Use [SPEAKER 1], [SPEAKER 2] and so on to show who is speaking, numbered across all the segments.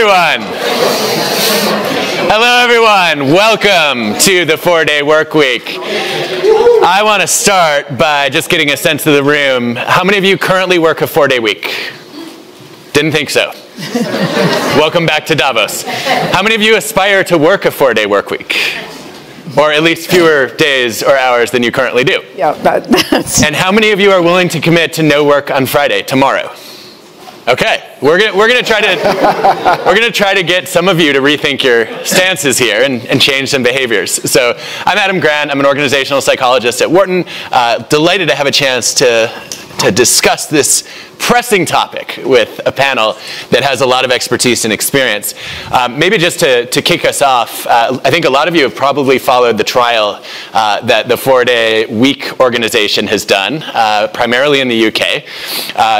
[SPEAKER 1] everyone. Hello, everyone. Welcome to the 4-day work week. I want to start by just getting a sense of the room. How many of you currently work a 4-day week? Didn't think so. Welcome back to Davos. How many of you aspire to work a 4-day work week? Or at least fewer days or hours than you currently do?
[SPEAKER 2] Yeah, that's...
[SPEAKER 1] And how many of you are willing to commit to no work on Friday, tomorrow? Okay, we're gonna try to get some of you to rethink your stances here and change some behaviors. So I'm Adam Grant. I'm an organizational psychologist at Wharton. Delighted to have a chance to discuss this pressing topic with a panel that has a lot of expertise and experience. Maybe just to kick us off, I think a lot of you have probably followed the trial that the 4-day week organization has done, primarily in the UK.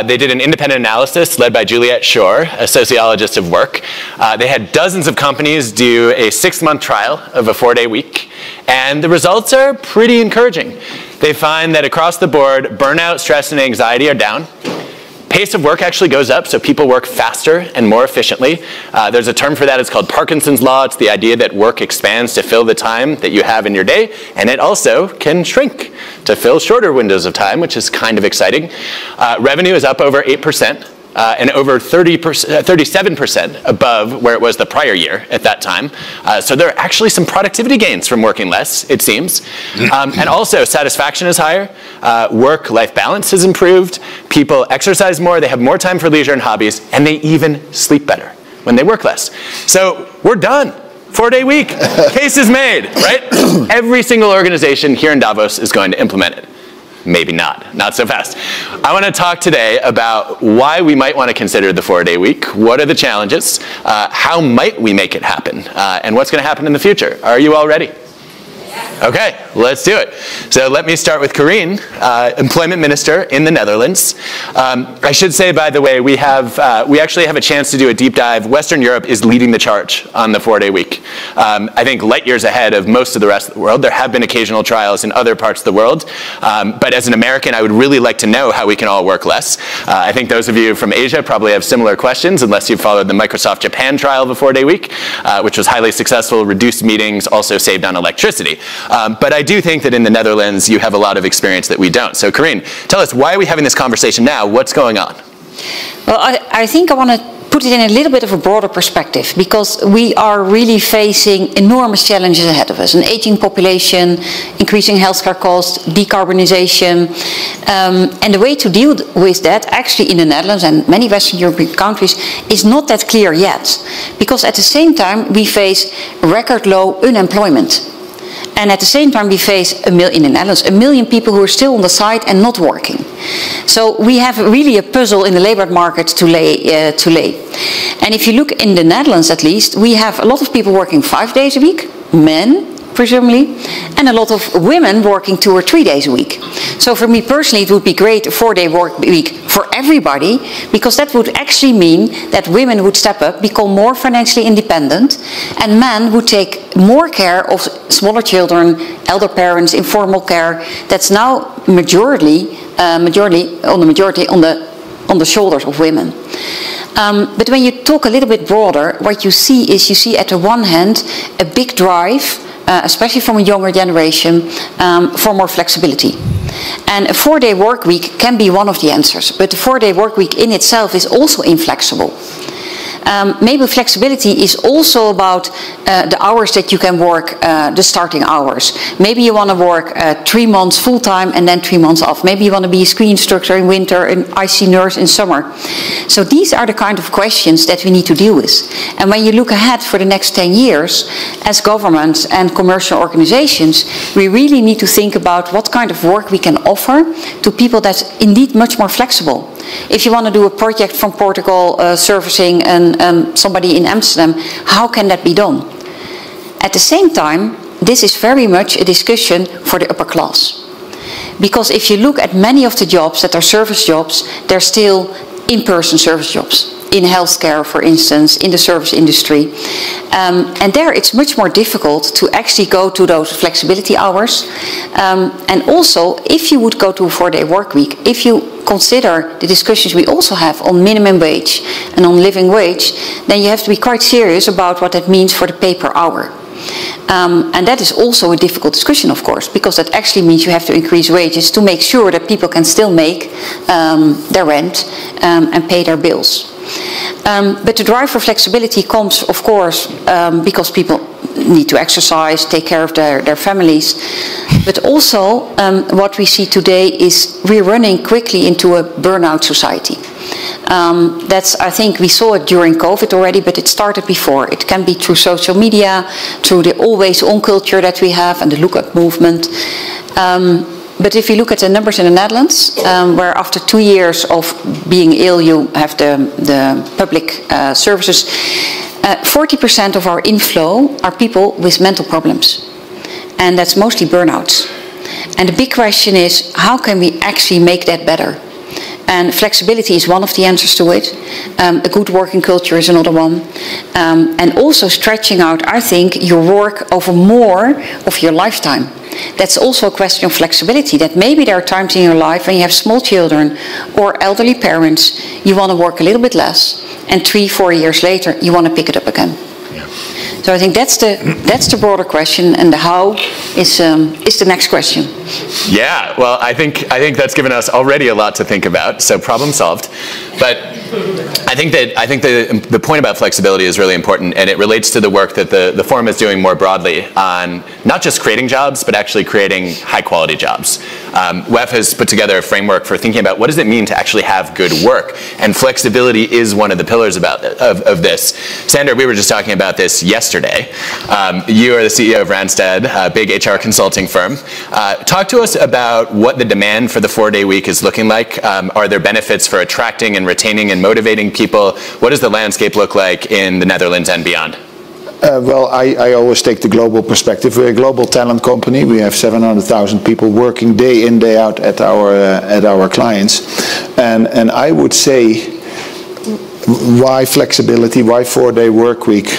[SPEAKER 1] They did an independent analysis led by Juliet Shore, a sociologist of work. They had dozens of companies do a 6-month trial of a 4-day week, and the results are pretty encouraging. They find that across the board, burnout, stress, and anxiety are down. Pace of work actually goes up, so people work faster and more efficiently. There's a term for that. It's called Parkinson's Law. It's the idea that work expands to fill the time that you have in your day, and it also can shrink to fill shorter windows of time, which is kind of exciting. Revenue is up over 8%. And over 37% above where it was the prior year at that time. So there are actually some productivity gains from working less, it seems. And also satisfaction is higher, work-life balance has improved, people exercise more, they have more time for leisure and hobbies, and they even sleep better when they work less. So we're done. 4-day week, case is made, right? Every single organization here in Davos is going to implement it. Maybe not so fast. I want to talk today about why we might want to consider the 4-day week, what are the challenges, how might we make it happen, and what's going to happen in the future. Are you all ready? Okay, let's do it. So let me start with Corine, Employment Minister in the Netherlands. I should say, by the way, we actually have a chance to do a deep dive. Western Europe is leading the charge on the 4-day week. I think light years ahead of most of the rest of the world. There have been occasional trials in other parts of the world. But as an American, I would really like to know how we can all work less. I think those of you from Asia probably have similar questions, unless you've followed the Microsoft Japan trial of a 4-day week, which was highly successful, reduced meetings, also saved on electricity. But I do think that in the Netherlands, you have a lot of experience that we don't. So Corine, tell us, why are we having this conversation now? What's going on?
[SPEAKER 2] Well, I think I want to put it in a little bit of a broader perspective, because we are really facing enormous challenges ahead of us. An aging population, increasing healthcare costs, decarbonization. And the way to deal with that, actually in the Netherlands and many Western European countries, is not that clear yet. Because at the same time, we face record low unemployment. And at the same time, we face in the Netherlands, 1 million people who are still on the side and not working. So we have really a puzzle in the labor market to lay. And if you look in the Netherlands, at least, we have a lot of people working 5 days a week, men, presumably, and a lot of women working 2 or 3 days a week. So for me personally, it would be great a 4-day work week for everybody, because that would actually mean that women would step up, become more financially independent, and men would take more care of smaller children, elder parents, informal care. That's now majority on the shoulders of women. But when you talk a little bit broader, what you see is, you see at the one hand a big drive, especially from a younger generation, for more flexibility. And a 4-day work week can be one of the answers, but the 4-day work week in itself is also inflexible. Maybe flexibility is also about the hours that you can work, the starting hours. Maybe you want to work 3 months full-time and then 3 months off. Maybe you want to be a ski instructor in winter, an IC nurse in summer. So these are the kind of questions that we need to deal with. And when you look ahead for the next 10 years, as governments and commercial organizations, we really need to think about what kind of work we can offer to people that's indeed much more flexible. If you want to do a project from Portugal servicing somebody in Amsterdam, how can that be done? At the same time, this is very much a discussion for the upper class. Because if you look at many of the jobs that are service jobs, they're still in-person service jobs. In healthcare, for instance, in the service industry. And there it's much more difficult to actually go to those flexibility hours. And also, if you would go to a 4-day work week, if you consider the discussions we also have on minimum wage and on living wage, then you have to be quite serious about what that means for the pay per hour. And that is also a difficult discussion, of course, because that actually means you have to increase wages to make sure that people can still make their rent and pay their bills. But the drive for flexibility comes, of course, because people need to exercise, take care of their families. But also, what we see today is we're running quickly into a burnout society. I think we saw it during COVID already, but it started before. It can be through social media, through the always-on culture that we have and the look-up movement. But if you look at the numbers in the Netherlands, where after 2 years of being ill you have the public services, 40% of our inflow are people with mental problems. And that's mostly burnouts. And the big question is, how can we actually make that better? And flexibility is one of the answers to it. A good working culture is another one. And also stretching out, I think, your work over more of your lifetime. That's also a question of flexibility, that maybe there are times in your life when you have small children or elderly parents, you want to work a little bit less, and 3-4 years later, you want to pick it up again. Yeah. So I think that's the broader question, and the how is the next question.
[SPEAKER 1] Yeah, well, I think that's given us already a lot to think about, so problem solved. But I think the point about flexibility is really important, and it relates to the work that the forum is doing more broadly on not just creating jobs, but actually creating high-quality jobs. WEF has put together a framework for thinking about what does it mean to actually have good work, and flexibility is one of the pillars of this. Sander, we were just talking about this yesterday. You are the CEO of Randstad, a big HR consulting firm. Talk to us about what the demand for the 4-day week is looking like. Are there benefits for attracting and retaining and motivating people? What does the landscape look like in the Netherlands and beyond?
[SPEAKER 3] Well, I always take the global perspective. We're a global talent company. We have 700,000 people working day in, day out at our clients. And I would say, why flexibility? Why 4-day work week?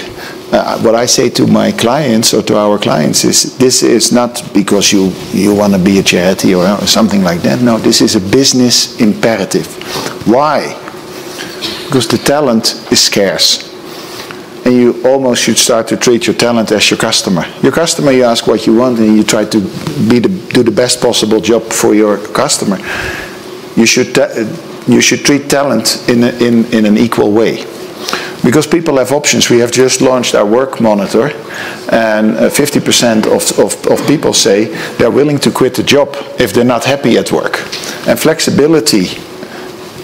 [SPEAKER 3] What I say to my clients or to our clients is, this is not because you want to be a charity or something like that. No, this is a business imperative. Why? Because the talent is scarce. And you almost should start to treat your talent as your customer. Your customer, you ask what you want and you try to do the best possible job for your customer. You should treat talent in an equal way. Because people have options. We have just launched our work monitor, and 50% of people say they're willing to quit the job if they're not happy at work. And flexibility,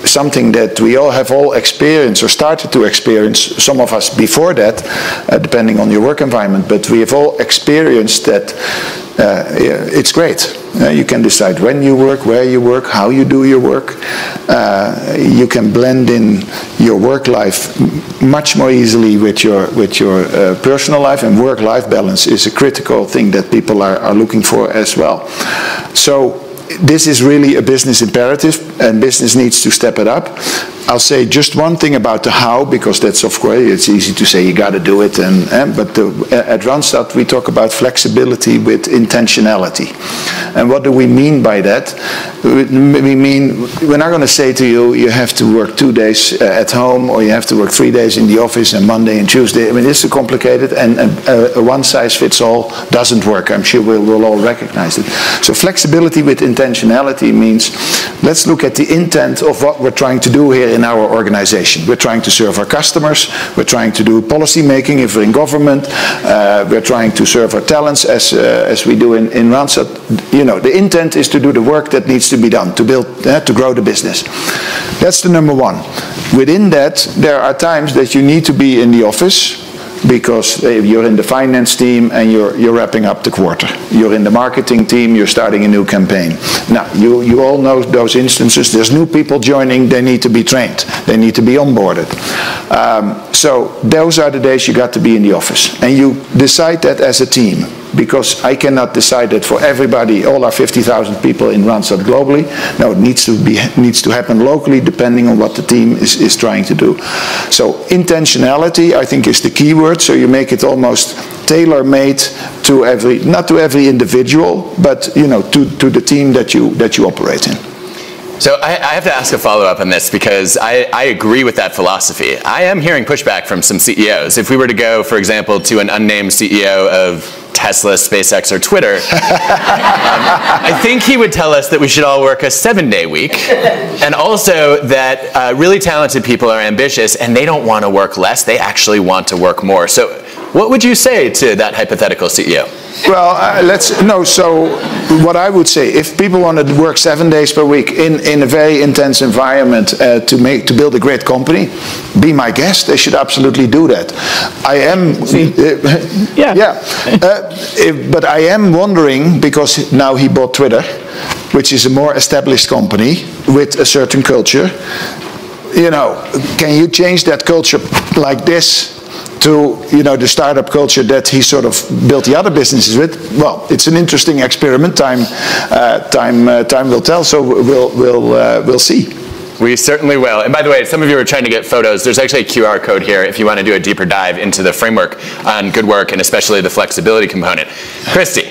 [SPEAKER 3] something that we all have experienced or started to experience, some of us before that, depending on your work environment, but we have all experienced that it's great. You can decide when you work, where you work, how you do your work. You can blend in your work life much more easily with your personal life, and work-life balance is a critical thing that people are looking for as well. So this is really a business imperative, and business needs to step it up. I'll say just one thing about the how, because that's, of course, it's easy to say you got to do it, but at Randstad we talk about flexibility with intentionality. And what do we mean by that? We mean, we're not going to say to you, you have to work 2 days at home, or you have to work 3 days in the office and Monday and Tuesday. I mean, this is complicated, and a one-size-fits-all doesn't work. I'm sure we'll all recognize it. So flexibility with intentionality means, let's look at the intent of what we're trying to do here in our organization. We're trying to serve our customers, we're trying to do policy making if we're in government, we're trying to serve our talents as we do in Randstad. You know, the intent is to do the work that needs to be done, to build, to grow the business. That's the number one. Within that, there are times that you need to be in the office, because you're in the finance team and you're wrapping up the quarter. You're in the marketing team, you're starting a new campaign. Now, you all know those instances. There's new people joining, they need to be trained. They need to be onboarded. So those are the days you got to be in the office. And you decide that as a team. Because I cannot decide that for everybody, all our 50,000 people in Randstad globally. No, it needs to happen locally, depending on what the team is trying to do. So intentionality, I think, is the key word. So you make it almost tailor-made to not to every individual, but to the team that you operate in.
[SPEAKER 1] So I have to ask a follow-up on this because I agree with that philosophy. I am hearing pushback from some CEOs. If we were to go, for example, to an unnamed CEO of Tesla, SpaceX, or Twitter, I think he would tell us that we should all work a 7-day week, and also that really talented people are ambitious and they don't want to work less, they actually want to work more. So what would you say to that hypothetical CEO?
[SPEAKER 3] Well, so what I would say, if people want to work 7 days per week in a very intense environment to build a great company, be my guest, they should absolutely do that. I am, but I am wondering, because now he bought Twitter, which is a more established company with a certain culture, you know, can you change that culture like this to, you know, the startup culture that he sort of built the other businesses with? Well, it's an interesting experiment. Time will tell. So we'll see.
[SPEAKER 1] We certainly will. And by the way, some of you are trying to get photos. There's actually a QR code here if you want to do a deeper dive into the framework on good work and especially the flexibility component. Christy,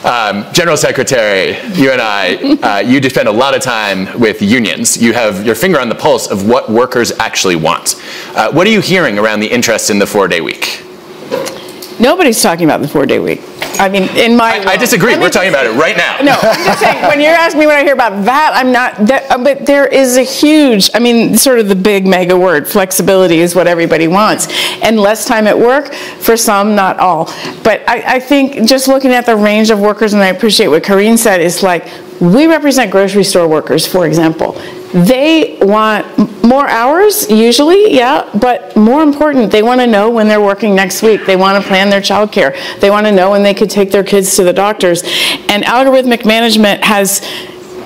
[SPEAKER 1] General Secretary, you and I, you spend a lot of time with unions. You have your finger on the pulse of what workers actually want. What are you hearing around the interest in the 4-day week?
[SPEAKER 4] Nobody's talking about the 4-day week. I mean, in my
[SPEAKER 1] I disagree. We're talking about it right now.
[SPEAKER 4] No, I'm just saying, when you're asking me what I hear about that, I'm not, but there is a huge, I mean, sort of the big mega word, flexibility is what everybody wants. And less time at work, for some, not all. But I think just looking at the range of workers, and I appreciate what Karine said, is like, we represent grocery store workers, for example. They want more hours, usually, yeah, but more important, they want to know when they're working next week. They want to plan their childcare. They want to know when they could take their kids to the doctors. And algorithmic management has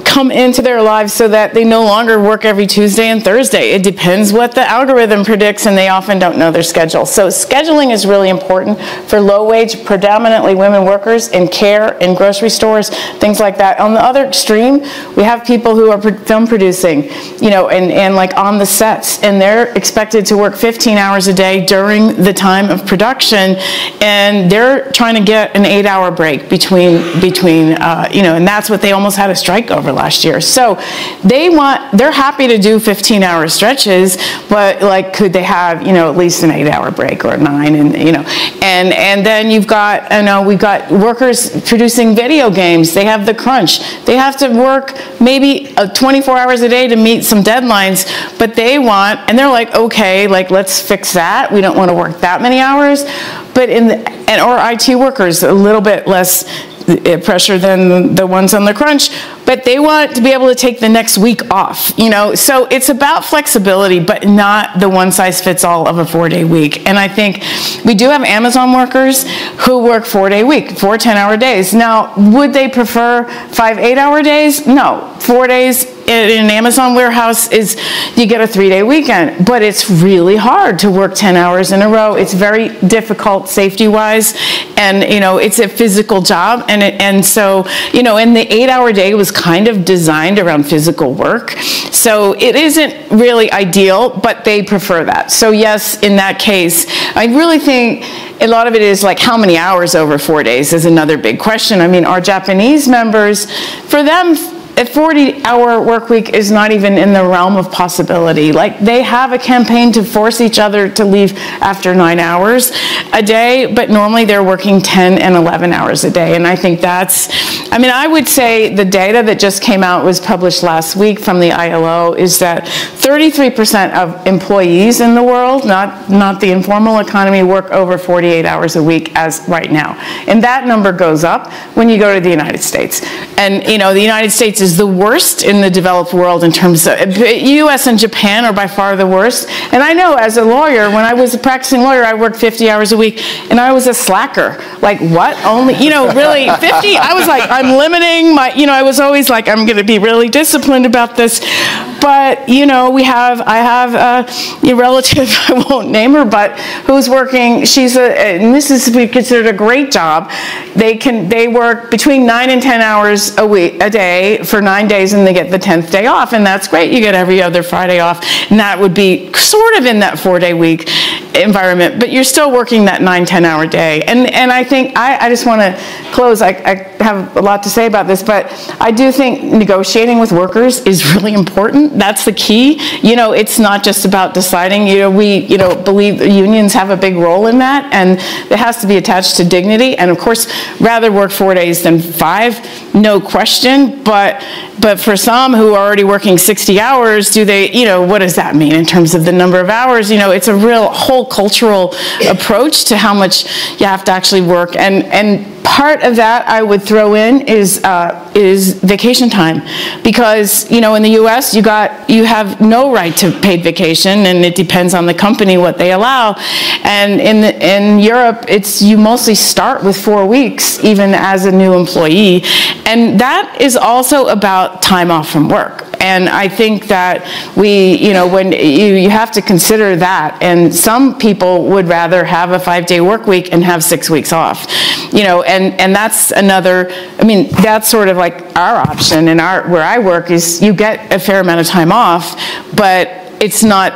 [SPEAKER 4] come into their lives so that they no longer work every Tuesday and Thursday. It depends what the algorithm predicts, and they often don't know their schedule. So scheduling is really important for low-wage, predominantly women workers in care, in grocery stores, things like that. On the other extreme, we have people who are film producing, you know, and like on the sets, and they're expected to work 15 hours a day during the time of production, and they're trying to get an 8-hour break between you know, and that's what they almost had a strike over last year. So they're happy to do 15-hour stretches, but like, could they have, you know, at least an 8-hour break or a 9, and you know, and then you've got, you know, we've got workers producing video games. They have the crunch. They have to work maybe 24 hours a day to meet some deadlines, but they want, and they're like, okay, like, let's fix that. We don't want to work that many hours, but or IT workers, a little bit less pressure than the ones on the crunch, but they want to be able to take the next week off, you know. So it's about flexibility, but not the one-size-fits-all of a 4-day week. And I think we do have Amazon workers who work 4-day week, 4 10-hour days. Now, would they prefer 5 8-hour days? No. 4 days in an Amazon warehouse is, you get a 3-day weekend, but it's really hard to work 10 hours in a row. It's very difficult safety-wise, and you know, it's a physical job, and so, you know, and the 8-hour day was kind of designed around physical work, so it isn't really ideal, but they prefer that. So yes, in that case, I really think a lot of it is like, how many hours over 4 days is another big question. I mean, our Japanese members, for them, a 40-hour work week is not even in the realm of possibility. Like, they have a campaign to force each other to leave after 9 hours a day, but normally they're working 10 and 11 hours a day. And I think that's, I mean, I would say the data that just came out, was published last week from the ILO, is that 33% of employees in the world, not the informal economy, work over 48 hours a week as right now. And that number goes up when you go to the United States. And, you know, the United States is the worst in the developed world in terms of, US and Japan are by far the worst. And I know, as a lawyer, when I was a practicing lawyer, I worked 50 hours a week, and I was a slacker. Like, what? Only, you know, really 50? I was like, I'm limiting my, you know, I was always like, I'm going to be really disciplined about this. But, you know, I have a relative, I won't name her, but who's working, and this is considered a great job. They work between 9 and 10 hours a day for 9 days, and they get the 10th day off, and that's great. You get every other Friday off, and that would be sort of in that 4-day week environment, but you're still working that 9-10 hour day. And I think, I just want to close, I have a lot to say about this, but I do think negotiating with workers is really important. That's the key. You know, it's not just about deciding. You know, we, you know, believe unions have a big role in that, and it has to be attached to dignity. And of course, rather work 4 days than 5, no question. But for some who are already working 60 hours, do they, you know, what does that mean in terms of the number of hours? You know, it's a real whole cultural approach to how much you have to actually work. And part of that I would throw in is vacation time, because you know in the U.S. you have no right to paid vacation, and it depends on the company what they allow. And in Europe, you mostly start with 4 weeks, even as a new employee, and that is also about time off from work. And I think that when you have to consider that, and some people would rather have a 5-day work week and have 6 weeks off, you know, and that's another, I mean, that's sort of like our option, and where I work is you get a fair amount of time off, but it's not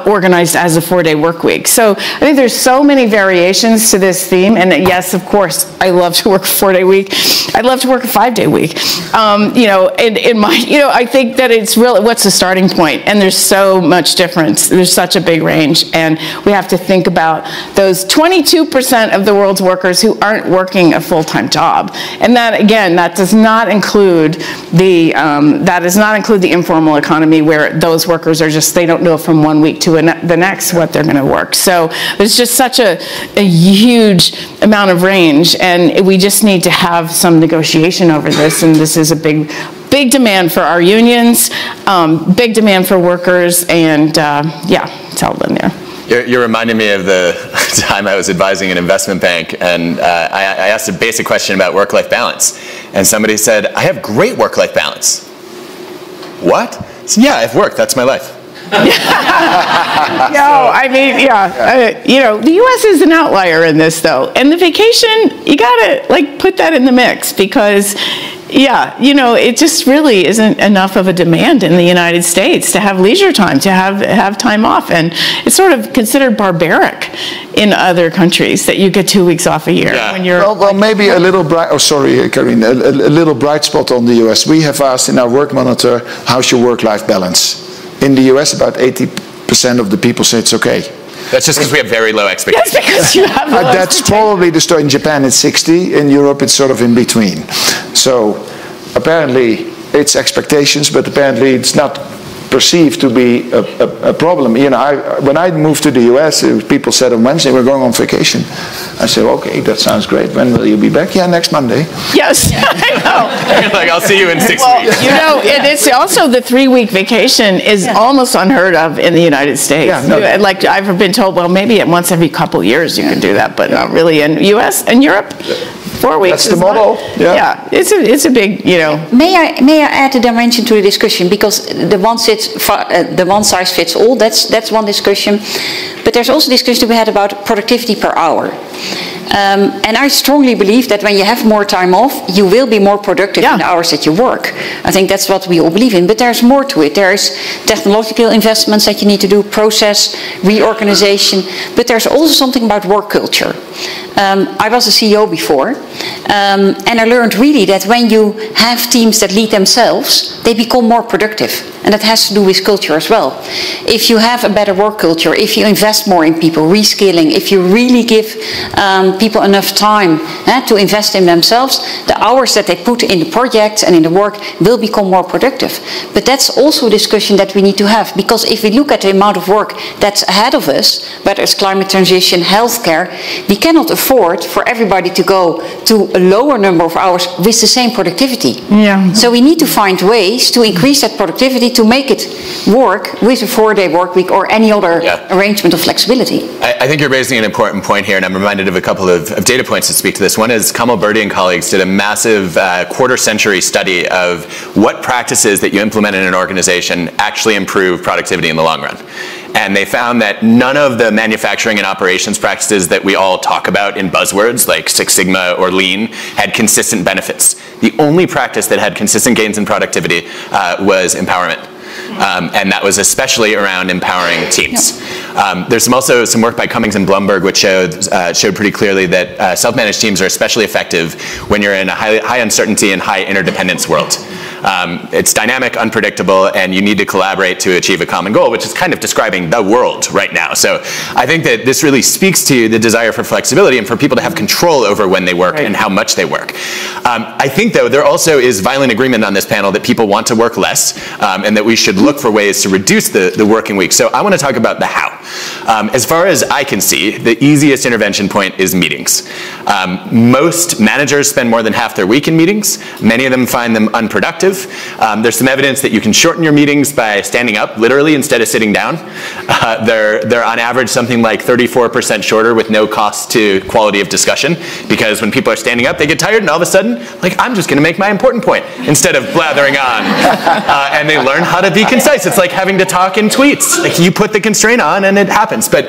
[SPEAKER 4] organized as a 4-day work week. So I think there's so many variations to this theme, and yes, of course, I love to work a 4-day week. I'd love to work a 5-day week. You know, I think that it's really, what's the starting point? And there's so much difference. There's such a big range, and we have to think about those 22% of the world's workers who aren't working a full-time job. And that, again, that does not include the informal economy, where those workers are just, they don't know from one week to the next what they're going to work. So there's just such a huge amount of range, and we just need to have some negotiation over this, and this is a big demand for our unions, big demand for workers, and yeah, it's all in there.
[SPEAKER 1] You're reminding me of the time I was advising an investment bank, and I asked a basic question about work-life balance, and somebody said, I have great work-life balance. What? I said, yeah, I have work, that's my life.
[SPEAKER 4] No, I mean, yeah, you know, the U.S. is an outlier in this, though, and the vacation, you gotta put that in the mix, because yeah, you know, it just really isn't enough of a demand in the United States to have leisure time, to have time off, and it's sort of considered barbaric in other countries that you get 2 weeks off a year when you're.
[SPEAKER 3] Well, maybe a little bright. Oh, sorry, Karine. A little bright spot on the U.S. We have asked in our work monitor, how's your work-life balance? In the US, about 80% of the people say it's okay.
[SPEAKER 1] That's just because we have very low expectations.
[SPEAKER 4] That's because you have low
[SPEAKER 3] That's probably the story. In Japan, it's 60. In Europe, it's sort of in between. So apparently, it's expectations, but apparently it's not perceived to be a problem. You know, when I moved to the US, people said on Wednesday, we're going on vacation. I said, okay, that sounds great. When will you be back? Yeah, next Monday.
[SPEAKER 4] Yes, I know.
[SPEAKER 1] Like, I'll see you in 6 weeks.
[SPEAKER 4] You know, and it's also the 3-week vacation is almost unheard of in the United States.
[SPEAKER 3] Yeah, no.
[SPEAKER 4] Like, I've been told, well, maybe once every couple years you can do that, but not really in US and Europe. 4 weeks.
[SPEAKER 3] That's the model.
[SPEAKER 4] Yeah, it's a big, you know.
[SPEAKER 2] May I add a dimension to the discussion, because the one size fits all. That's one discussion, but there's also discussion to be had about productivity per hour. And I strongly believe that when you have more time off, you will be more productive in the hours that you work. I think that's what we all believe in, but there's more to it. There's technological investments that you need to do, process, reorganization, but there's also something about work culture. I was a CEO before, and I learned really that when you have teams that lead themselves, they become more productive. And that has to do with culture as well. If you have a better work culture, if you invest more in people, reskilling, if you really give people enough time to invest in themselves, the hours that they put in the projects and in the work will become more productive. But that's also a discussion that we need to have, because if we look at the amount of work that's ahead of us, whether it's climate transition, healthcare, we cannot afford for everybody to go to a lower number of hours with the same productivity.
[SPEAKER 4] Yeah.
[SPEAKER 2] So we need to find ways to increase that productivity to make it work with a 4-day work week or any other arrangement of flexibility.
[SPEAKER 1] I think you're raising an important point here, and I'm reminded of a couple of data points to speak to this. One is Kamal Berdi and colleagues did a massive quarter-century study of what practices that you implement in an organization actually improve productivity in the long run. And they found that none of the manufacturing and operations practices that we all talk about in buzzwords like Six Sigma or Lean had consistent benefits. The only practice that had consistent gains in productivity was empowerment. And that was especially around empowering teams. There's also some work by Cummings and Blumberg which showed pretty clearly that self-managed teams are especially effective when you're in a high uncertainty and high interdependence world. It's dynamic, unpredictable, and you need to collaborate to achieve a common goal, which is kind of describing the world right now. So I think that this really speaks to the desire for flexibility and for people to have control over when they work and how much they work. I think, though, there also is violent agreement on this panel that people want to work less and that we should look for ways to reduce the working week. So I want to talk about the how. As far as I can see, the easiest intervention point is meetings. Most managers spend more than half their week in meetings. Many of them find them unproductive. There's some evidence that you can shorten your meetings by standing up, literally, instead of sitting down. They're on average something like 34% shorter with no cost to quality of discussion, because when people are standing up, they get tired, and all of a sudden, like, I'm just going to make my important point instead of blathering on. And they learn how to be concise. It's like having to talk in tweets. Like, you put the constraint on, and it happens. But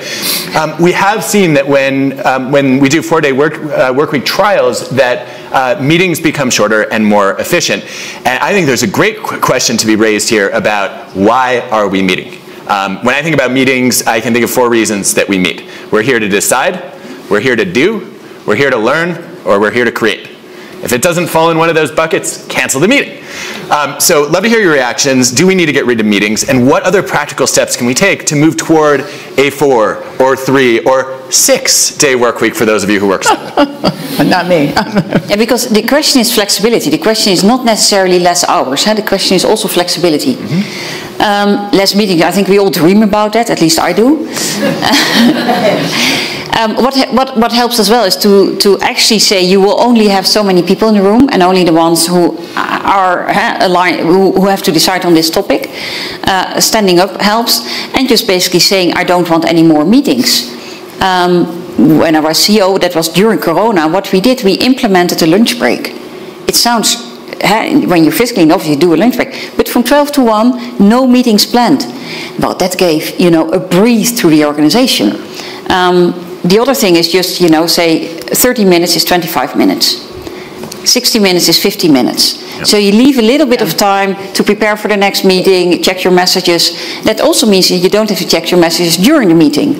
[SPEAKER 1] we have seen that when we do 4-day work week trials, that meetings become shorter and more efficient. And I think there's a great question to be raised here about why are we meeting? When I think about meetings, I can think of 4 reasons that we meet. We're here to decide, we're here to do, we're here to learn, or we're here to create. If it doesn't fall in one of those buckets, cancel the meeting. So love to hear your reactions. Do we need to get rid of meetings? And what other practical steps can we take to move toward a 4 or 3 or 6-day work week for those of you who work 7?
[SPEAKER 4] Not me.
[SPEAKER 2] Yeah, because the question is flexibility. The question is not necessarily less hours. The question is also flexibility. Less meetings, I think we all dream about that, at least I do. What helps as well is to actually say you will only have so many people in the room, and only the ones who are aligned, who have to decide on this topic. Standing up helps, and just basically saying I don't want any more meetings. When I was CEO, that was during Corona, what we did, we implemented a lunch break. It sounds, when you're physically in office, you do a lunch break, but from 12 to 1, no meetings planned. Well, that gave, a breathe through the organization. The other thing is just, say 30 minutes is 25 minutes. 60 minutes is 50 minutes. Yep. So you leave a little bit of time to prepare for the next meeting, check your messages. That also means that you don't have to check your messages during the meeting,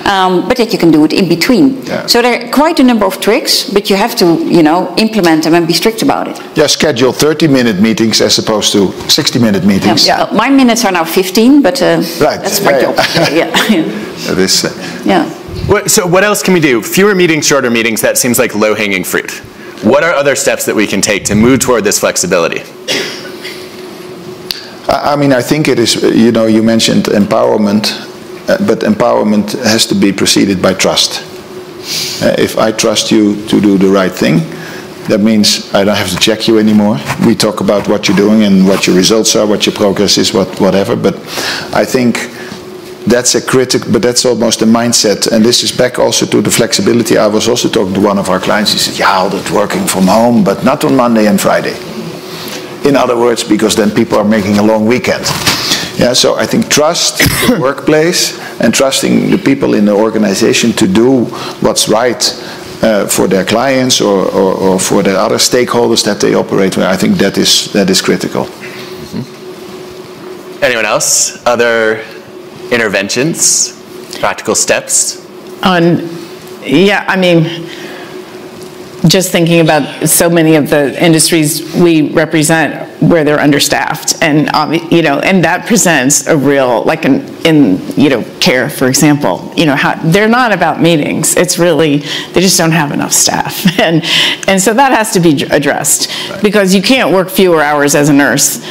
[SPEAKER 2] but that you can do it in between. Yeah. So there are quite a number of tricks, but you have to, implement them and be strict about it.
[SPEAKER 3] Yeah, schedule 30-minute meetings as opposed to 60-minute meetings.
[SPEAKER 2] Yeah. My minutes are now 15, but right. That's my job. Yeah.
[SPEAKER 3] That is,
[SPEAKER 2] yeah.
[SPEAKER 1] So what else can we do? Fewer meetings, shorter meetings, that seems like low-hanging fruit. What are other steps that we can take to move toward this flexibility?
[SPEAKER 3] I mean, I think it is, you mentioned empowerment, but empowerment has to be preceded by trust. If I trust you to do the right thing, that means I don't have to check you anymore. We talk about what you're doing and what your results are, what your progress is, whatever, but I think that's but that's almost a mindset, and this is back also to the flexibility. I was also talking to one of our clients. He said, yeah, that's working from home, but not on Monday and Friday. In other words, because then people are making a long weekend. Yeah, so I think trust the workplace and trusting the people in the organization to do what's right for their clients or for the other stakeholders that they operate with. I think that is critical.
[SPEAKER 1] Mm-hmm. Anyone else? Other interventions, practical steps?
[SPEAKER 4] Yeah, I mean, just thinking about so many of the industries we represent where they're understaffed, and and that presents a real, like in care, for example, they're not about meetings. It's really, they just don't have enough staff, and so that has to be addressed, right. Because you can't work fewer hours as a nurse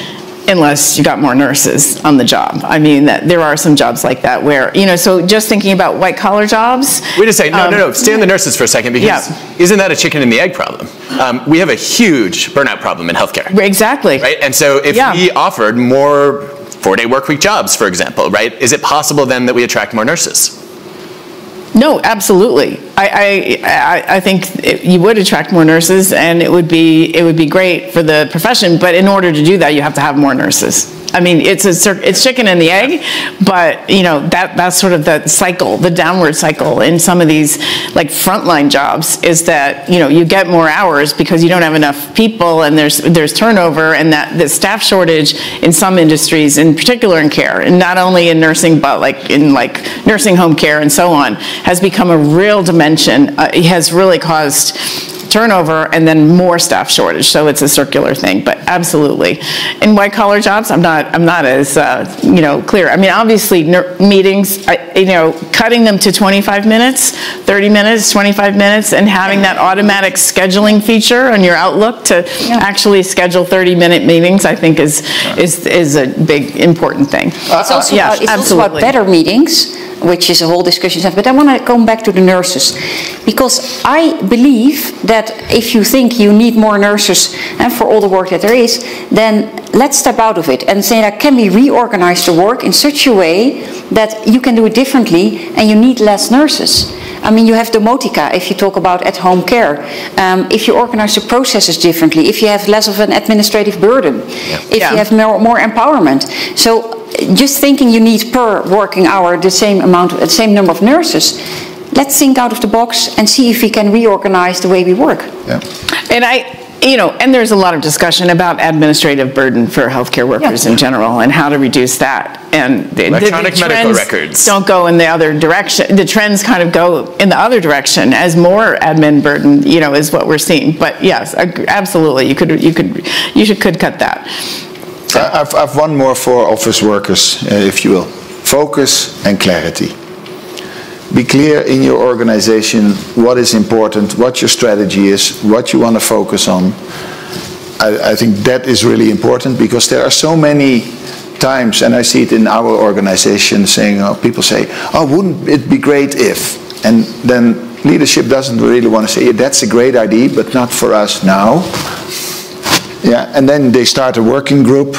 [SPEAKER 4] unless you got more nurses on the job. I mean, there are some jobs like that where, so just thinking about white collar jobs.
[SPEAKER 1] Wait a second, no, stay on the nurses for a second, because isn't that a chicken and the egg problem? We have a huge burnout problem in healthcare.
[SPEAKER 4] Exactly.
[SPEAKER 1] Right, and so if we offered more 4-day work week jobs, for example, right, is it possible then that we attract more nurses?
[SPEAKER 4] No, absolutely. I think you would attract more nurses, and it would be great for the profession. But in order to do that, you have to have more nurses. I mean, it's chicken and the egg, but you know that's sort of the cycle, the downward cycle in some of these like frontline jobs is that you get more hours because you don't have enough people, and there's turnover, and that the staff shortage in some industries, in particular in care, and not only in nursing but like in nursing home care and so on, has become a real dimension. It has really caused turnover and then more staff shortage. So it's a circular thing, but absolutely. In white collar jobs, I'm not as clear. I mean, obviously meetings, cutting them to 25 minutes, 30 minutes, 25 minutes, and having that automatic scheduling feature on your Outlook to actually schedule 30-minute meetings, I think is a big important thing.
[SPEAKER 2] It's also about better meetings, which is a whole discussion. But I want to come back to the nurses, because I believe that if you think you need more nurses for all the work that there is, then let's step out of it and say that can we reorganize the work in such a way that you can do it differently and you need less nurses. I mean, you have domotica if you talk about at-home care. If you organize the processes differently, if you have less of an administrative burden, if you have more empowerment. So just thinking you need per working hour the same number of nurses, let's think out of the box and see if we can reorganize the way we work.
[SPEAKER 3] Yeah.
[SPEAKER 4] And there's a lot of discussion about administrative burden for healthcare workers in general and how to reduce that. And
[SPEAKER 1] electronic medical records
[SPEAKER 4] don't go in the other direction. The trends kind of go in the other direction as more admin burden, is what we're seeing. But yes, absolutely, you could cut that.
[SPEAKER 3] I've one more for office workers, if you will. Focus and clarity. Be clear in your organization what is important, what your strategy is, what you want to focus on. I think that is really important, because there are so many times, and I see it in our organization, people say, oh, wouldn't it be great if? And then leadership doesn't really want to say, that's a great idea, but not for us now. Yeah, and then they start a working group,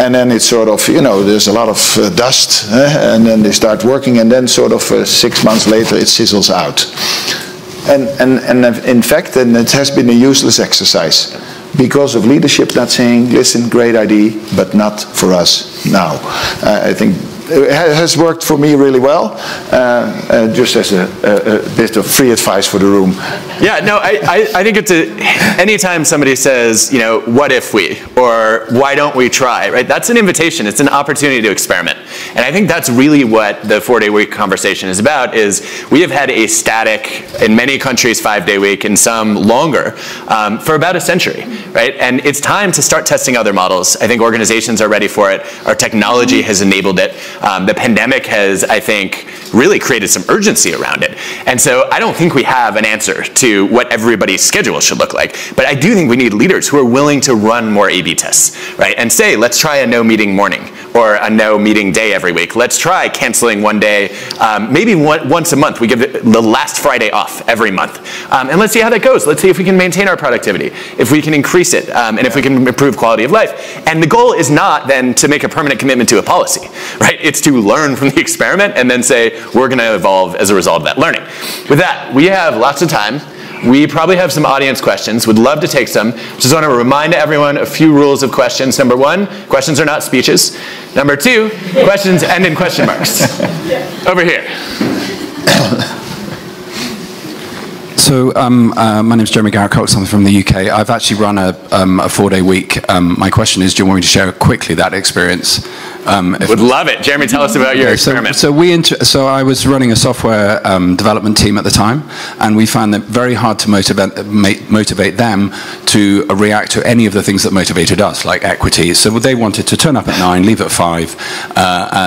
[SPEAKER 3] and then it's sort of, there's a lot of dust, and then they start working, and then sort of 6 months later it sizzles out. And in fact, it has been a useless exercise because of leadership not saying, listen, great idea, but not for us now. I think it has worked for me really well, just as a bit of free advice for the room.
[SPEAKER 1] Yeah, no, I think it's anytime somebody says, what if we, or why don't we try, right? That's an invitation, it's an opportunity to experiment. And I think that's really what the 4-day week conversation is about, is we have had a static, in many countries, 5-day week, and some longer, for about a century, right? And it's time to start testing other models. I think organizations are ready for it. Our technology has enabled it. The pandemic has, I think, really created some urgency around it. And so I don't think we have an answer to what everybody's schedule should look like. But I do think we need leaders who are willing to run more A/B tests, right? And say, let's try a no meeting morning or a no meeting day every week. Let's try canceling one day, maybe once a month. We give the last Friday off every month. And let's see how that goes. Let's see if we can maintain our productivity, if we can increase it, and if we can improve quality of life. And the goal is not then to make a permanent commitment to a policy, right? It's to learn from the experiment and then say, we're going to evolve as a result of that learning. With that, we have lots of time. We probably have some audience questions. Would love to take some. Just want to remind everyone a few rules of questions. Number 1, questions are not speeches. Number 2, questions end in question marks. Over here.
[SPEAKER 5] So my name is Jeremy Garrett Cox. I'm from the UK. I've actually run a 4-day week. My question is, do you want me to share quickly that experience?
[SPEAKER 1] Would love it. Jeremy, tell us about your experiment.
[SPEAKER 5] So I was running a software development team at the time, and we found it very hard to motivate them to react to any of the things that motivated us, like equity. So they wanted to turn up at 9, leave at 5,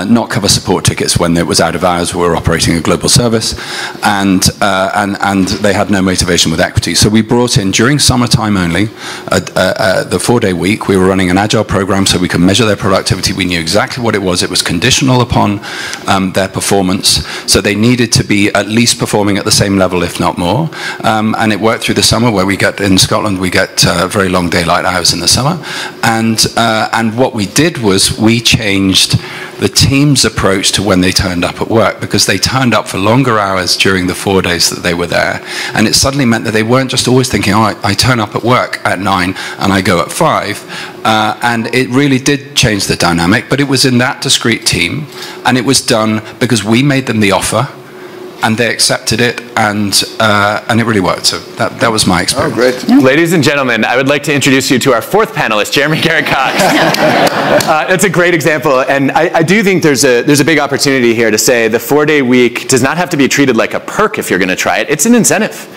[SPEAKER 5] not cover support tickets when it was out of hours. We were operating a global service, and they had no motivation with equity. So we brought in, during summertime only, the 4-day week. We were running an agile program so we could measure their productivity. We knew exactly what it was. It was conditional upon their performance. So they needed to be at least performing at the same level, if not more. And it worked through the summer, where in Scotland, we get very long daylight hours in the summer. And what we did was we changed the team's approach to when they turned up at work, because they turned up for longer hours during the 4 days that they were there, and it suddenly meant that they weren't just always thinking, oh, I turn up at work at 9 and I go at 5, and it really did change the dynamic, but it was in that discrete team, and it was done because we made them the offer, and they accepted it, and it really worked. So that was my experience.
[SPEAKER 3] Oh, great.
[SPEAKER 2] Yeah.
[SPEAKER 1] Ladies and gentlemen, I would like to introduce you to our fourth panelist, Jeremy Garrett-Cox. That's a great example, and I do think there's a big opportunity here to say the 4-day week does not have to be treated like a perk if you're going to try it. It's an incentive.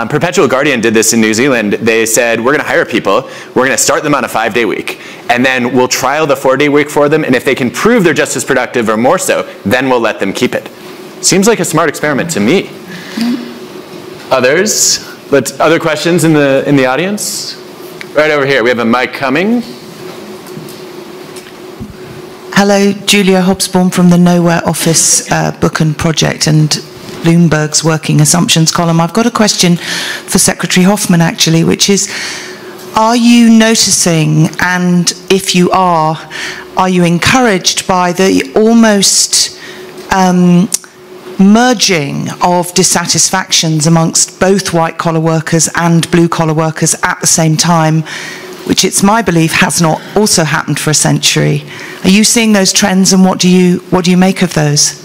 [SPEAKER 1] Perpetual Guardian did this in New Zealand. They said, we're going to hire people, we're going to start them on a 5-day week, and then we'll trial the 4-day week for them, and if they can prove they're just as productive or more so, then we'll let them keep it. Seems like a smart experiment to me. Others? Other questions in the audience? Right over here, we have a mic coming.
[SPEAKER 6] Hello, Julia Hobsbawm from the Nowhere Office Book and Project and Bloomberg's Working Assumptions column. I've got a question for Secretary Hoffman, actually, which is, are you noticing, and if you are you encouraged by the almost merging of dissatisfactions amongst both white-collar workers and blue-collar workers at the same time, which it's my belief has not also happened for a century? Are you seeing those trends, and what do you make of those?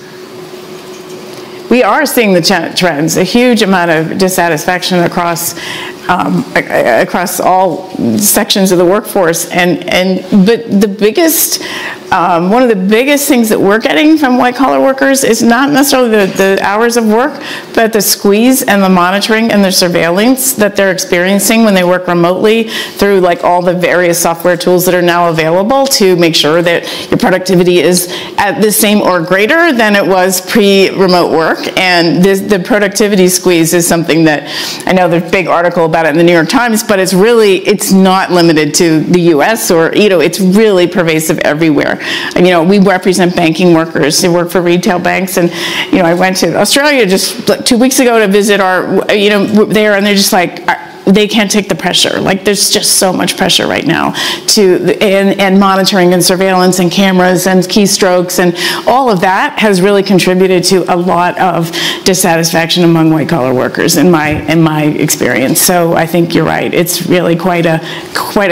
[SPEAKER 4] We are seeing the trends, a huge amount of dissatisfaction across all sections of the workforce, but the biggest, one of the biggest things that we're getting from white-collar workers is not necessarily the hours of work, but the squeeze and the monitoring and the surveillance that they're experiencing when they work remotely through like all the various software tools that are now available to make sure that your productivity is at the same or greater than it was pre-remote work. And the productivity squeeze is something that, I know there's a big article about it in the New York Times, but it's not limited to the US, or, it's really pervasive everywhere. And, we represent banking workers. They work for retail banks, and, I went to Australia just 2 weeks ago to visit our, there, and they're just like, they can't take the pressure. Like, there's just so much pressure right now and monitoring and surveillance and cameras and keystrokes, and all of that has really contributed to a lot of dissatisfaction among white-collar workers in my experience. So I think you're right. It's really quite a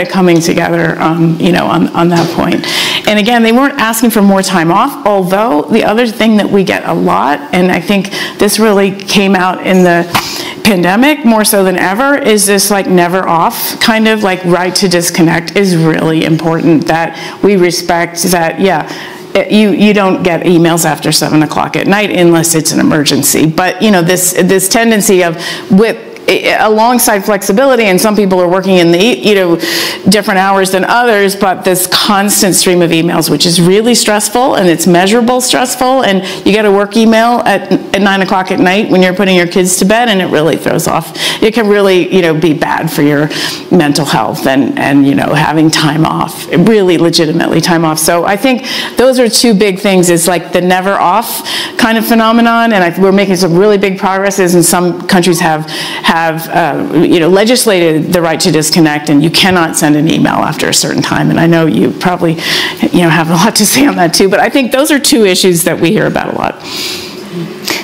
[SPEAKER 4] coming together, on that point. And again, they weren't asking for more time off, although the other thing that we get a lot, and I think this really came out in the pandemic more so than ever, is this like never off kind of like right to disconnect is really important, that we respect that, you don't get emails after 7 o'clock at night unless it's an emergency. But this tendency of alongside flexibility, and some people are working in the different hours than others, but this constant stream of emails, which is really stressful, and it's measurable stressful, and you get a work email at 9 o'clock at night when you're putting your kids to bed, and it really throws off. It can really be bad for your mental health and having time off, really legitimately time off. So I think those are two big things, is like the never off kind of phenomenon, and we're making some really big progresses, and some countries have legislated the right to disconnect, and you cannot send an email after a certain time. And I know you probably have a lot to say on that too, but I think those are two issues that we hear about a lot.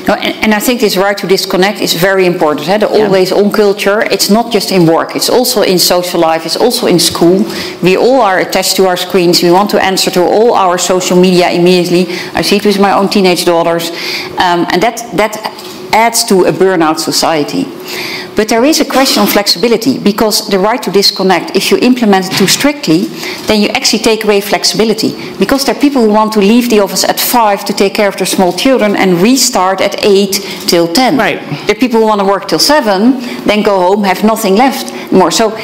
[SPEAKER 2] No, and I think this right to disconnect is very important. The always on culture, it's not just in work, it's also in social life, it's also in school. We all are attached to our screens, we want to answer to all our social media immediately. I see it with my own teenage daughters, and that adds to a burnout society. But there is a question on flexibility, because the right to disconnect, if you implement it too strictly, then you actually take away flexibility. Because there are people who want to leave the office at 5 to take care of their small children and restart at 8 till 10.
[SPEAKER 4] Right.
[SPEAKER 2] There are people who want to work till 7, then go home, have nothing left more. So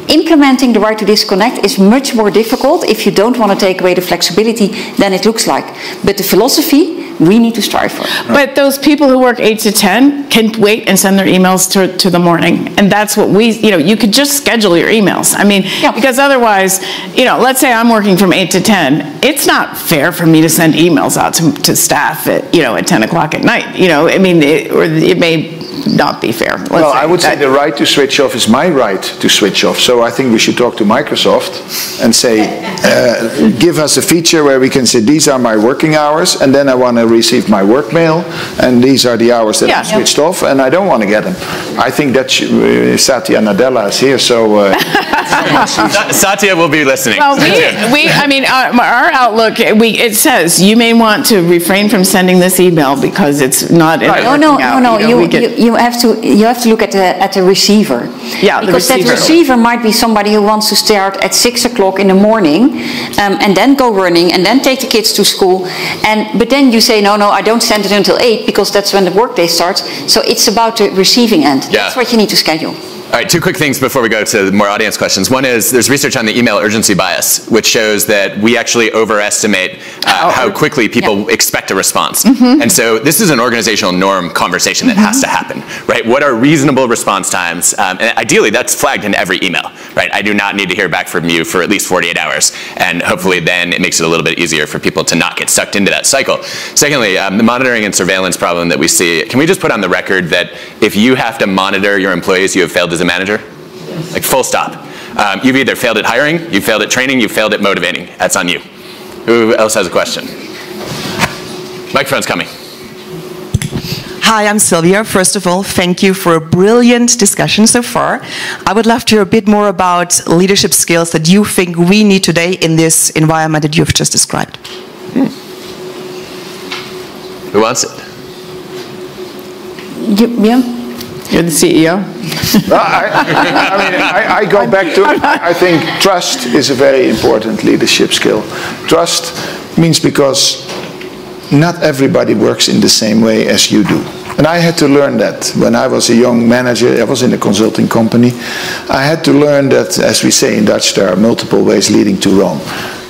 [SPEAKER 2] implementing the right to disconnect is much more difficult if you don't want to take away the flexibility than it looks like. But the philosophy, we need to strive for.
[SPEAKER 4] But those people who work 8 to 10 can wait and send their emails to the morning. And that's what you could just schedule your emails. I mean, because otherwise, let's say I'm working from 8 to 10. It's not fair for me to send emails out to staff at 10 o'clock at night. It may not be fair.
[SPEAKER 3] Well, I would say the right to switch off is my right to switch off. So I think we should talk to Microsoft and say, give us a feature where we can say, these are my working hours, and then I want to receive my work mail, and these are the hours that I switched off, and I don't want to get them. I think that Satya Nadella is here, so...
[SPEAKER 1] Satya will be listening.
[SPEAKER 4] Well, I mean, our Outlook, it says, you may want to refrain from sending this email because it's not...
[SPEAKER 2] No. You have to look at the receiver.
[SPEAKER 4] Yeah,
[SPEAKER 2] because that receiver might be somebody who wants to start at 6 o'clock in the morning, and then go running, and then take the kids to school. But then you say, no, I don't send it until 8 because that's when the workday starts. So it's about the receiving end.
[SPEAKER 1] Yeah.
[SPEAKER 2] That's what you need to schedule.
[SPEAKER 1] All right, 2 quick things before we go to more audience questions. One is there's research on the email urgency bias, which shows that we actually overestimate how quickly people expect a response. And so this is an organizational norm conversation that has to happen, right? What are reasonable response times? And ideally, that's flagged in every email, right? I do not need to hear back from you for at least 48 hours. And hopefully then it makes it a little bit easier for people to not get sucked into that cycle. Secondly, the monitoring and surveillance problem that we see, can we just put on the record that if you have to monitor your employees, you have failed as a manager? Like full stop. You've either failed at hiring, you've failed at training, you've failed at motivating. That's on you. Who else has a question? Microphone's coming.
[SPEAKER 7] Hi, I'm Sylvia. First of all, thank you for a brilliant discussion so far. I would love to hear a bit more about leadership skills that you think we need today in this environment that you've just described.
[SPEAKER 1] Who wants it?
[SPEAKER 2] Yeah.
[SPEAKER 4] You're the CEO.
[SPEAKER 3] I go back to, I think trust is a very important leadership skill. Trust means because not everybody works in the same way as you do. And I had to learn that when I was a young manager. I was in a consulting company. I had to learn that, as we say in Dutch, there are multiple ways leading to Rome.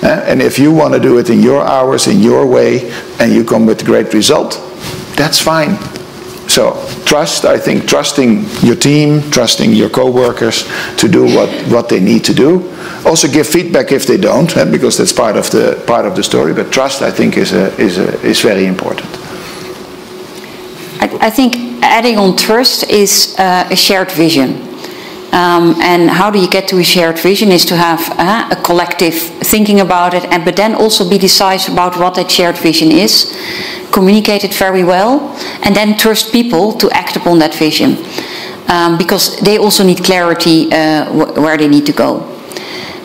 [SPEAKER 3] And if you want to do it in your hours, in your way, and you come with a great result, that's fine. So trust, I think trusting your team, trusting your co-workers to do what they need to do. Also give feedback if they don't, because that's part of the story. But trust, I think, is very important.
[SPEAKER 2] I think adding on trust is a shared vision. And how do you get to a shared vision is to have a collective thinking about it, but then also be decisive about what that shared vision is, communicate it very well, and then trust people to act upon that vision. Because they also need clarity where they need to go.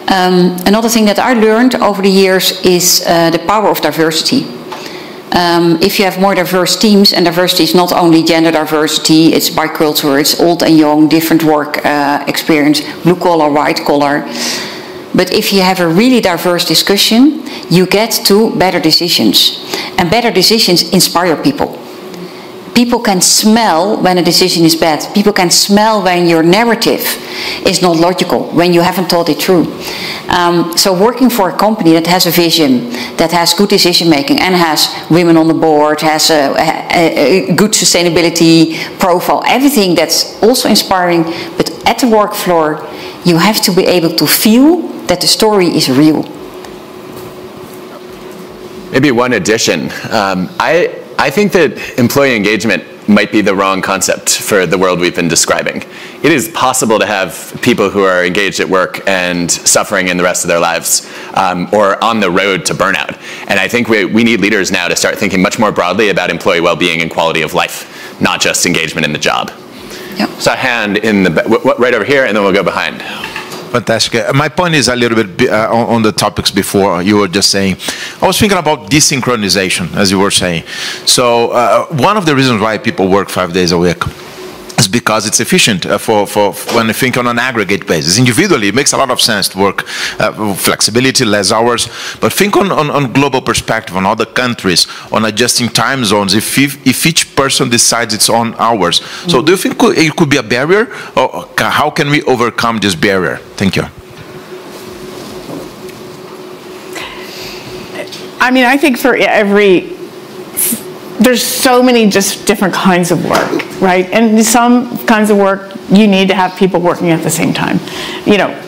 [SPEAKER 2] Another thing that I learned over the years is the power of diversity. If you have more diverse teams, and diversity is not only gender diversity, it's by culture, it's old and young, different work experience, blue collar, white collar. But if you have a really diverse discussion, you get to better decisions. And better decisions inspire people. People can smell when a decision is bad. People can smell when your narrative is not logical, when you haven't thought it through. So working for a company that has a vision, that has good decision making, and has women on the board, has a good sustainability profile, everything that's also inspiring, but at the work floor, you have to be able to feel that the story is real.
[SPEAKER 1] Maybe one addition. I think that employee engagement might be the wrong concept for the world we've been describing. It is possible to have people who are engaged at work and suffering in the rest of their lives, or on the road to burnout. And I think we need leaders now to start thinking much more broadly about employee well-being and quality of life, not just engagement in the job. Yep. So a hand in the right over here, and then we'll go behind.
[SPEAKER 8] Fantastic. My point is a little bit on the topics before you were just saying. I was thinking about desynchronization, as you were saying. So one of the reasons why people work 5 days a week is because it's efficient for when you think on an aggregate basis. Individually, it makes a lot of sense to work flexibility, less hours. But think on global perspective, on other countries, on adjusting time zones, if each person decides its own hours. So do you think it could be a barrier? Or how can we overcome this barrier? Thank you.
[SPEAKER 4] I mean, I think for there's so many just different kinds of work, right? And some kinds of work, you need to have people working at the same time,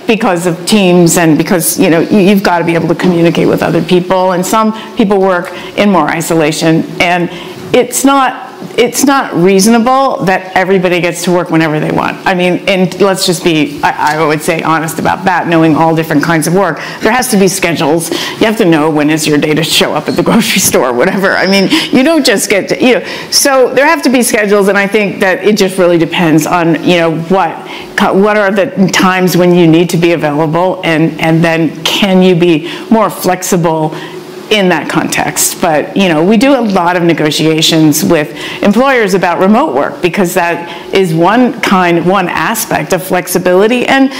[SPEAKER 4] because of teams and because, you've got to be able to communicate with other people. And some people work in more isolation. And it's not it's not reasonable that everybody gets to work whenever they want. I mean, and let's just be, I would say, honest about that, knowing all different kinds of work. There has to be schedules. You have to know when is your day to show up at the grocery store, whatever. I mean, you don't just get to, you know, so there have to be schedules, and I think that it just really depends on, you know, what are the times when you need to be available, and then can you be more flexible in that context. But, you know, we do a lot of negotiations with employers about remote work, because that is one aspect of flexibility. And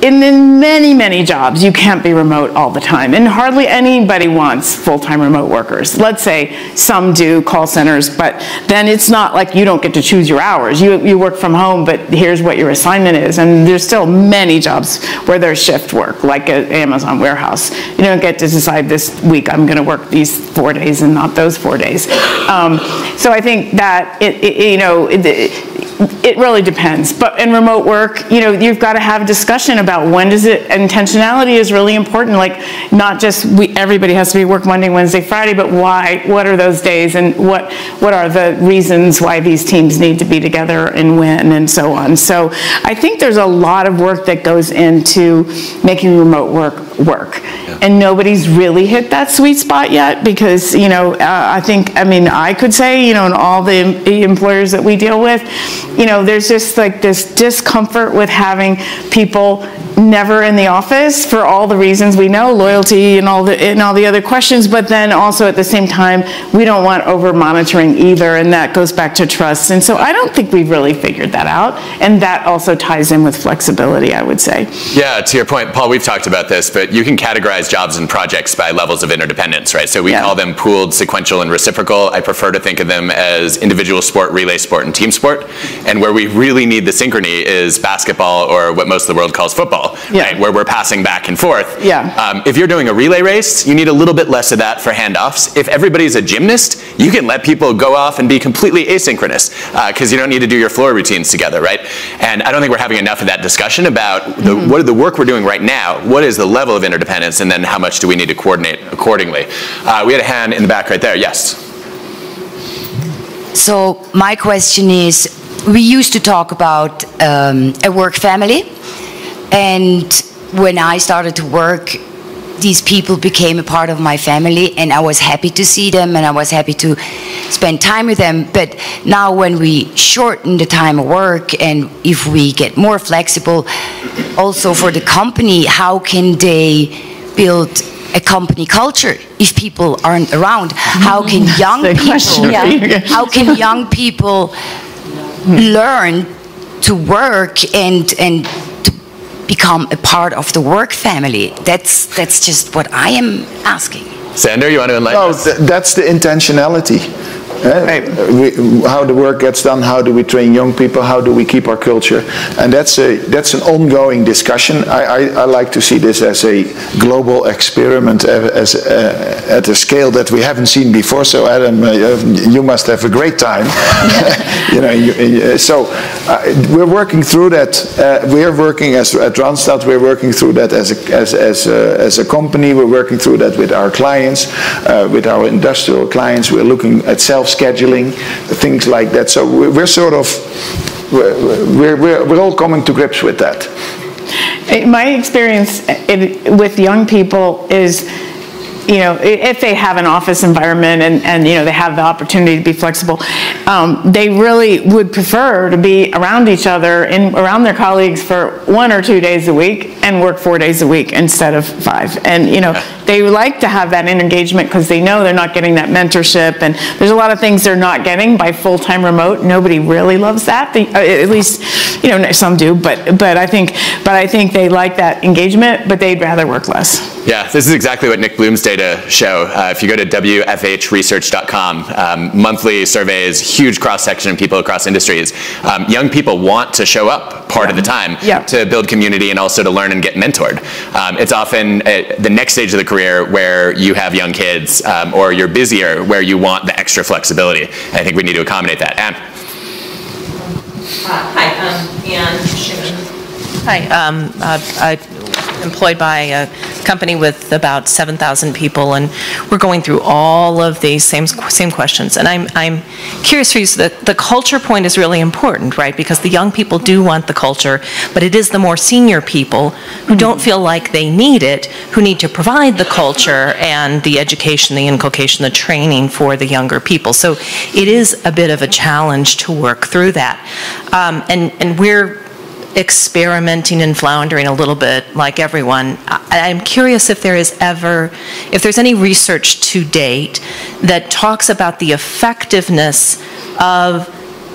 [SPEAKER 4] in many, many jobs, you can't be remote all the time, and hardly anybody wants full-time remote workers. Let's say some do, call centers, but then it's not like you don't get to choose your hours. You work from home, but here's what your assignment is. And there's still many jobs where there's shift work, like an Amazon warehouse. You don't get to decide this week I'm going to work these 4 days and not those 4 days. So I think that it really depends. But in remote work, you know, you've got to have a discussion about when does it, intentionality is really important, like not just everybody has to be work Monday, Wednesday, Friday, but why, what are those days, and what are the reasons why these teams need to be together and when, and so on. So I think there's a lot of work that goes into making remote work. Yeah. And nobody's really hit that sweet spot yet, because, you know, I could say, you know, in all the employers that we deal with, you know, there's just like this discomfort with having people never in the office for all the reasons we know, loyalty and all the other questions, but then also at the same time, we don't want over monitoring either, and that goes back to trust. And so I don't think we've really figured that out, and that also ties in with flexibility, I would say.
[SPEAKER 1] Yeah, to your point, Paul, we've talked about this, but you can categorize jobs and projects by levels of interdependence, right? So we call them pooled, sequential, and reciprocal. I prefer to think of them as individual sport, relay sport, and team sport. And where we really need the synchrony is basketball, or what most of the world calls football, right? Where we're passing back and forth. If you're doing a relay race, you need a little bit less of that for handoffs. If everybody's a gymnast, you can let people go off and be completely asynchronous, because you don't need to do your floor routines together, right? And I don't think we're having enough of that discussion about what are the work we're doing right now, what is the level of interdependence, and then how much do we need to coordinate accordingly. We had a hand in the back right there. Yes.
[SPEAKER 9] So my question is, we used to talk about a work family, and when I started to work, these people became a part of my family, and I was happy to see them, and I was happy to spend time with them. But now when we shorten the time of work, and if we get more flexible also for the company, how can they build a company culture if people aren't around? How can young people learn to work and to become a part of the work family? That's just what I am asking.
[SPEAKER 1] Sander, you want to enlighten us?
[SPEAKER 3] That's the intentionality. How the work gets done, how do we train young people, how do we keep our culture, and that's an ongoing discussion. I like to see this as a global experiment, at a scale that we haven't seen before. So Adam, you must have a great time. You know, so we're working through that. We are working at Randstad. We're working through that as a company. We're working through that with our clients, with our industrial clients. We're looking at self-scheduling, things like that. So we're sort of, we're all coming to grips with that.
[SPEAKER 4] My experience with young people is, you know, if they have an office environment and you know, they have the opportunity to be flexible, they really would prefer to be around each other and around their colleagues for 1 or 2 days a week and work 4 days a week instead of 5. And you know, they like to have that engagement because they know they're not getting that mentorship, and there's a lot of things they're not getting by full-time remote. Nobody really loves that. At least, you know, some do, but I think they like that engagement, but they'd rather work less.
[SPEAKER 1] Yeah, this is exactly what Nick Bloom's data show. If you go to wfhresearch.com, monthly surveys, huge cross-section of people across industries. Young people want to show up part of the time to build community and also to learn and get mentored. It's often the next stage of the career where you have young kids, or you're busier, where you want the extra flexibility. And I think we need to accommodate that. Anne.
[SPEAKER 10] Hi, Anne Schumann. Hi, employed by a company with about 7,000 people, and we're going through all of these same questions. And I'm curious for you, so the culture point is really important, right? Because the young people do want the culture, but it is the more senior people who don't feel like they need it, who need to provide the culture and the education, the inculcation, the training for the younger people. So it is a bit of a challenge to work through that. And we're experimenting and floundering a little bit like everyone. I'm curious if there's any research to date that talks about the effectiveness of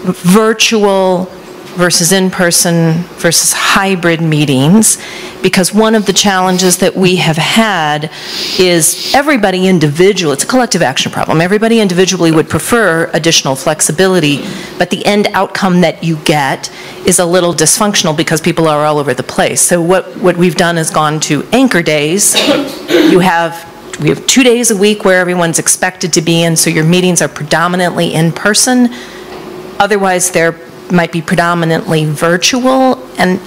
[SPEAKER 10] virtual versus in-person versus hybrid meetings, because one of the challenges that we have had is everybody individual, it's a collective action problem, everybody individually would prefer additional flexibility, but the end outcome that you get is a little dysfunctional because people are all over the place. So what we've done is gone to anchor days. We have 2 days a week where everyone's expected to be in, so your meetings are predominantly in person. Otherwise, they're might be predominantly virtual, and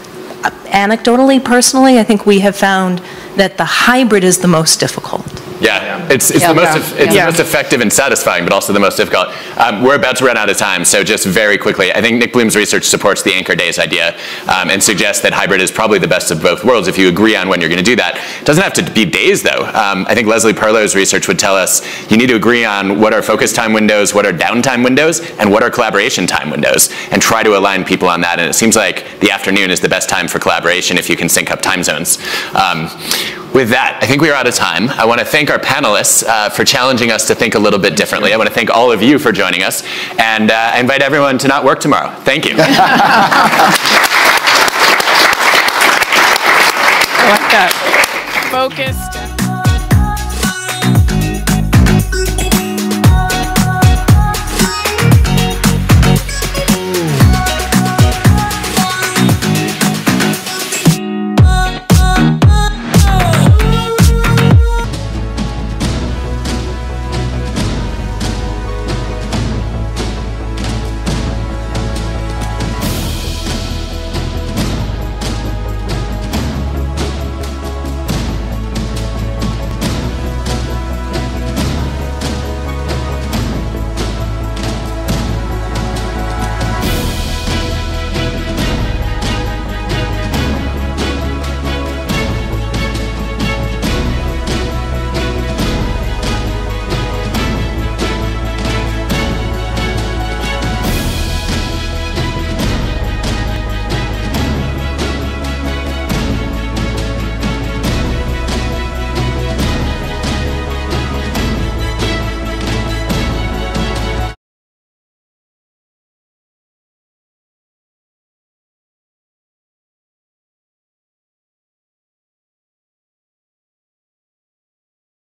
[SPEAKER 10] anecdotally, personally, I think we have found that the hybrid is the most difficult.
[SPEAKER 1] Yeah, it's the most effective and satisfying, but also the most difficult. We're about to run out of time, so just very quickly, I think Nick Bloom's research supports the anchor days idea and suggests that hybrid is probably the best of both worlds if you agree on when you're going to do that. It doesn't have to be days, though. I think Leslie Perlow's research would tell us you need to agree on what are focus time windows, what are downtime windows, and what are collaboration time windows, and try to align people on that. And it seems like the afternoon is the best time for collaboration if you can sync up time zones. With that, I think we are out of time. I want to thank our panelists for challenging us to think a little bit differently. I want to thank all of you for joining us, and I invite everyone to not work tomorrow. Thank you.
[SPEAKER 4] I like that. Focused.